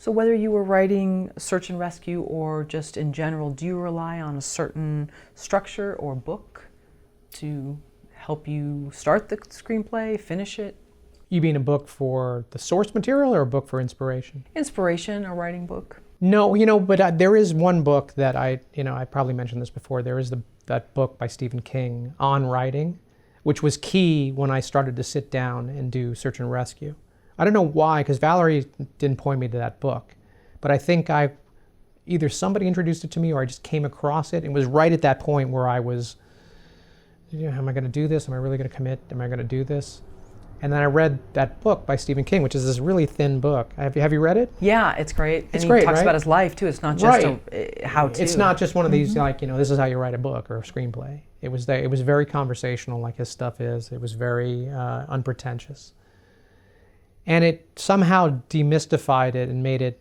So whether you were writing search and rescue or just in general, do you rely on a certain structure or book to help you start the screenplay, finish it? You mean a book for the source material or a book for inspiration? Inspiration, a writing book? No, but there is one book that I probably mentioned this before. There is that book by Stephen King on writing, which was key when I started to sit down and do search and rescue. I don't know why, because Valerie didn't point me to that book, but I think either somebody introduced it to me or I just came across it. It was right at that point where I was, am I going to do this? Am I really going to commit? Am I going to do this? And then I read that book by Stephen King, which is this really thin book. Have you read it? Yeah, it's great. It's and great, he talks right? about his life too. It's not just a how-to. It's not just one of these this is how you write a book or a screenplay. It was very conversational, like his stuff is. It was very unpretentious. And it somehow demystified it and made it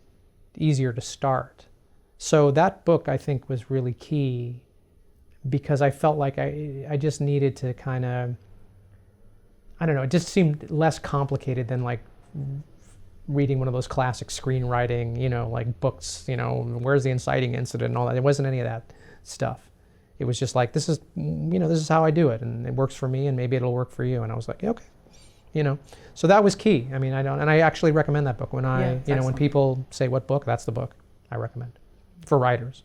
easier to start. So that book, I think, was really key because I felt like I just needed to kind of, I don't know, it just seemed less complicated than like reading one of those classic screenwriting, like books, where's the inciting incident and all that. It wasn't any of that stuff. It was just like, this is how I do it, and it works for me, and maybe it'll work for you. And I was like, okay. So that was key. I mean, I actually recommend that book when when people say what book, that's the book I recommend for writers.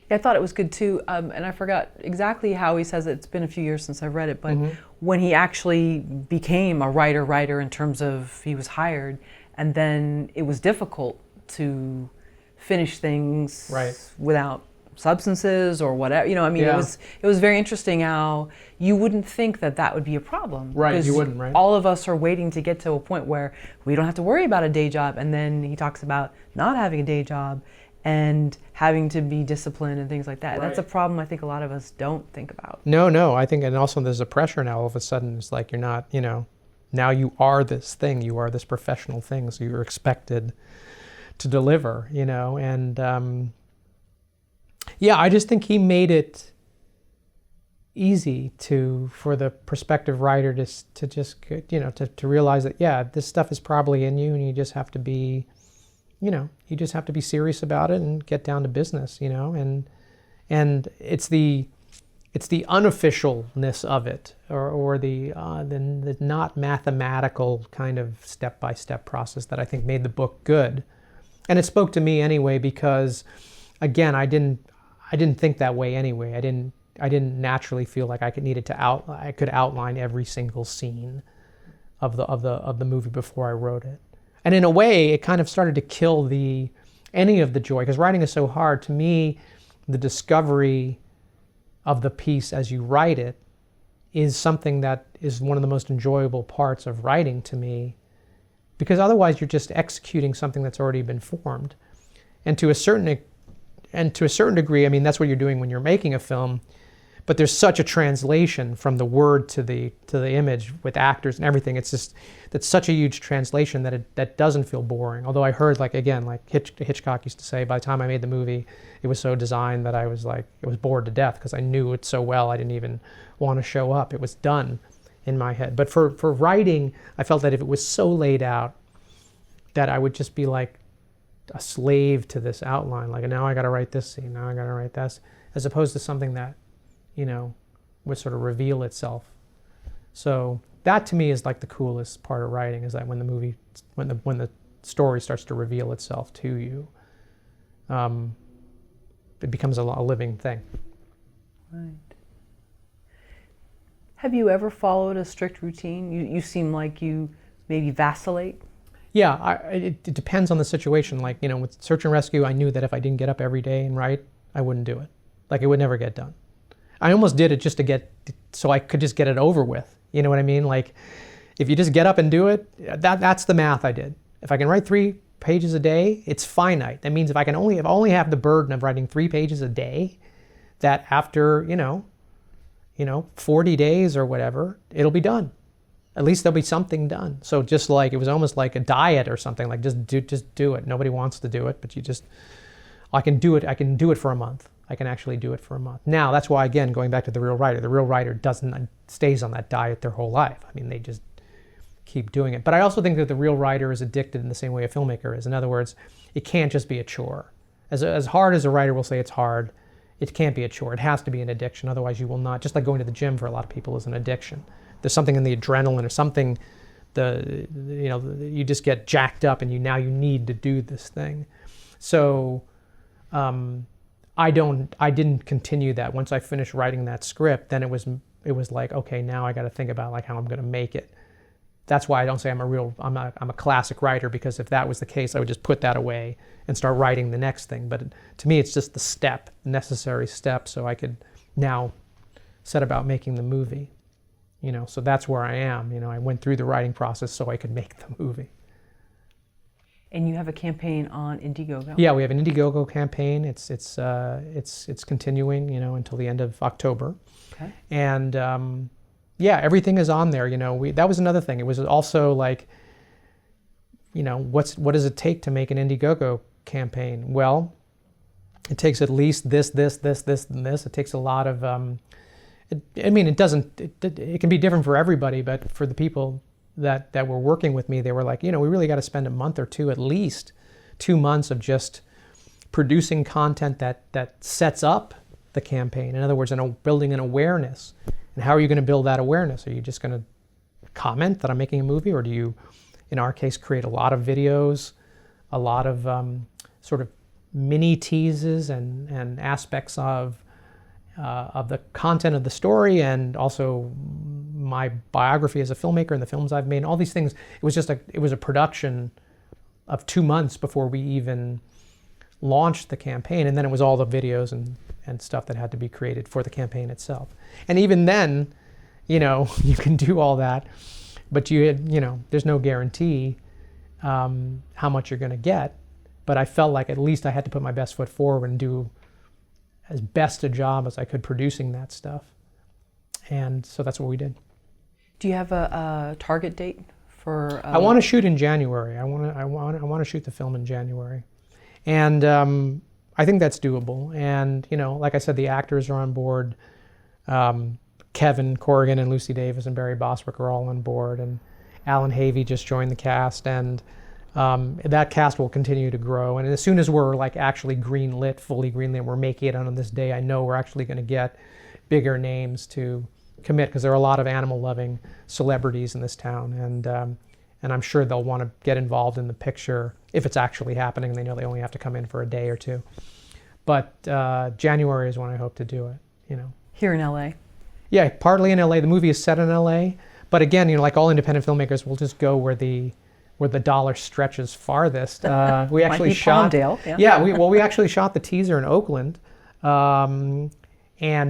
Yeah, I thought it was good too, and I forgot exactly how he says it. It's been a few years since I've read it, but when he actually became a writer in terms of he was hired, and then it was difficult to finish things without substances or whatever. It was very interesting how you wouldn't think that would be a problem. Right, you wouldn't, right? All of us are waiting to get to a point where we don't have to worry about a day job, and then he talks about not having a day job and having to be disciplined and things like that. Right. That's a problem I think a lot of us don't think about. No, I think, and also there's a pressure now. All of a sudden, it's like you're not, now you are this thing, you are this professional thing, so you're expected to deliver, and I just think he made it easy for the prospective writer to just, to realize that, this stuff is probably in you, and you just have to be, you just have to be serious about it and get down to business, and it's the unofficialness of it, or the not mathematical kind of step-by-step process that I think made the book good. And it spoke to me anyway, because again, I didn't think that way anyway. I didn't naturally feel like I could outline every single scene of the movie before I wrote it. And in a way, it kind of started to kill any of the joy, because writing is so hard. To me, the discovery of the piece as you write it is something that is one of the most enjoyable parts of writing to me, because otherwise you're just executing something that's already been formed. And to a certain degree, I mean, that's what you're doing when you're making a film, but there's such a translation from the word to the image with actors and everything. That's such a huge translation that doesn't feel boring. Although I heard, like Hitchcock used to say, by the time I made the movie, it was so designed that I was bored to death because I knew it so well I didn't even want to show up. It was done in my head. But for writing, I felt that if it was so laid out that I would just be like a slave to this outline. Like, now I got to write this scene, now I got to write this, as opposed to something that would sort of reveal itself. So that to me is like the coolest part of writing, is that when the story starts to reveal itself to you, it becomes a living thing. Right. Have you ever followed a strict routine? You seem like you maybe vacillate. Yeah, it depends on the situation. Like, with search and rescue, I knew that if I didn't get up every day and write, I wouldn't do it. Like, it would never get done. I almost did it just so I could just get it over with. You know what I mean? Like, if you just get up and do it, that's the math I did. If I can write 3 pages a day, it's finite. That means if I only have the burden of writing 3 pages a day, that after, 40 days or whatever, it'll be done. At least there'll be something done. So just like, it was almost like a diet or something, like just do it. Nobody wants to do it, but I can do it for a month. I can actually do it for a month. Now, that's why, again, going back to the real writer stays on that diet their whole life. I mean, they just keep doing it. But I also think that the real writer is addicted in the same way a filmmaker is. In other words, it can't just be a chore. As hard as a writer will say it's hard, it can't be a chore. It has to be an addiction. Otherwise you will not, just like going to the gym for a lot of people is an addiction. There's something in the adrenaline or something, you just get jacked up and now you need to do this thing. So I didn't continue that. Once I finished writing that script, then it was like, okay, now I got to think about like how I'm going to make it. That's why I don't say I'm a classic writer, because if that was the case, I would just put that away and start writing the next thing. But to me, it's just the necessary step, so I could now set about making the movie. So that's where I am. I went through the writing process so I could make the movie. And you have a campaign on Indiegogo. Yeah, we have an Indiegogo campaign. It's continuing, until the end of October. Okay. And yeah, everything is on there. That was another thing. It was also like, what does it take to make an Indiegogo campaign? Well, it takes at least this, and this. It takes a lot of. It can be different for everybody, but for the people that were working with me, they were like, we really got to spend a month or two, at least 2 months of just producing content that sets up the campaign. In other words, building an awareness. And how are you going to build that awareness? Are you just going to comment that I'm making a movie, or do you, in our case, create a lot of videos, a lot of sort of mini teases and aspects of the content of the story, and also my biography as a filmmaker and the films I've made, all these things. It was a production of 2 months before we even launched the campaign, and then it was all the videos and stuff that had to be created for the campaign itself. And even then, you can do all that, but there's no guarantee how much you're going to get. But I felt like at least I had to put my best foot forward and do as best a job as I could producing that stuff. And so that's what we did. Do you have a target date for? I want to shoot in January. I want to shoot the film in January, and I think that's doable. And like I said, the actors are on board. Kevin Corrigan and Lucy Davis and Barry Bostwick are all on board, and Alan Havey just joined the cast, and that cast will continue to grow. And as soon as we're like actually fully greenlit, we're making it on this day, I know we're actually going to get bigger names to commit, because there are a lot of animal-loving celebrities in this town, and I'm sure they'll want to get involved in the picture if it's actually happening. They know they only have to come in for a day or two. But January is when I hope to do it. Here in LA. Yeah, partly in LA. The movie is set in LA, but again, like all independent filmmakers, we'll just go where the dollar stretches farthest. We actually shot Palmdale. Yeah, we actually shot the teaser in Oakland, and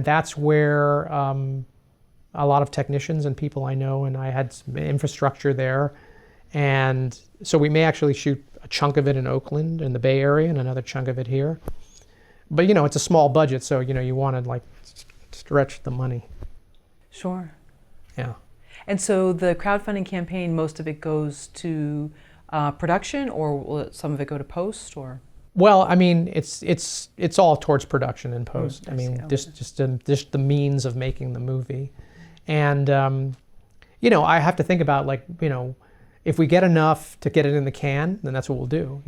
that's where a lot of technicians and people I know, and I had some infrastructure there, and so we may actually shoot a chunk of it in Oakland in the Bay Area and another chunk of it here. But it's a small budget, so you want to like stretch the money. Sure. Yeah. And so the crowdfunding campaign, most of it goes to production, or will some of it go to post, or? Well, it's all towards production and post. Just the means of making the movie, and I have to think about if we get enough to get it in the can, then that's what we'll do.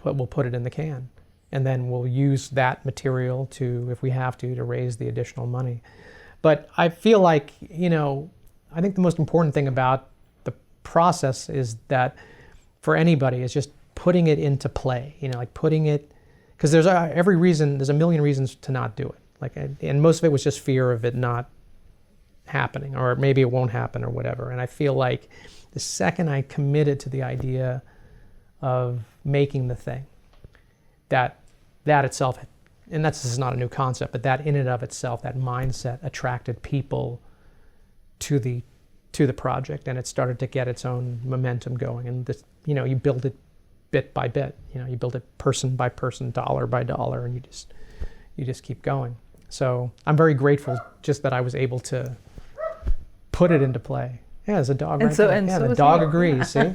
We'll put it in the can, and then we'll use that material if we have to raise the additional money. But I feel like I think the most important thing about the process is that for anybody is just putting it into play, putting it, because there's a million reasons to not do it. And most of it was just fear of it not happening, or maybe it won't happen or whatever. And I feel like the second I committed to the idea of making the thing, that itself, and this is not a new concept, but that in and of itself, that mindset attracted people to the project, and it started to get its own momentum going. And this, you build it bit by bit. You build it person by person, dollar by dollar, and you just keep going. So I'm very grateful just that I was able to put it into play. Yeah, there's a dog right there. Yeah, the dog agrees. See.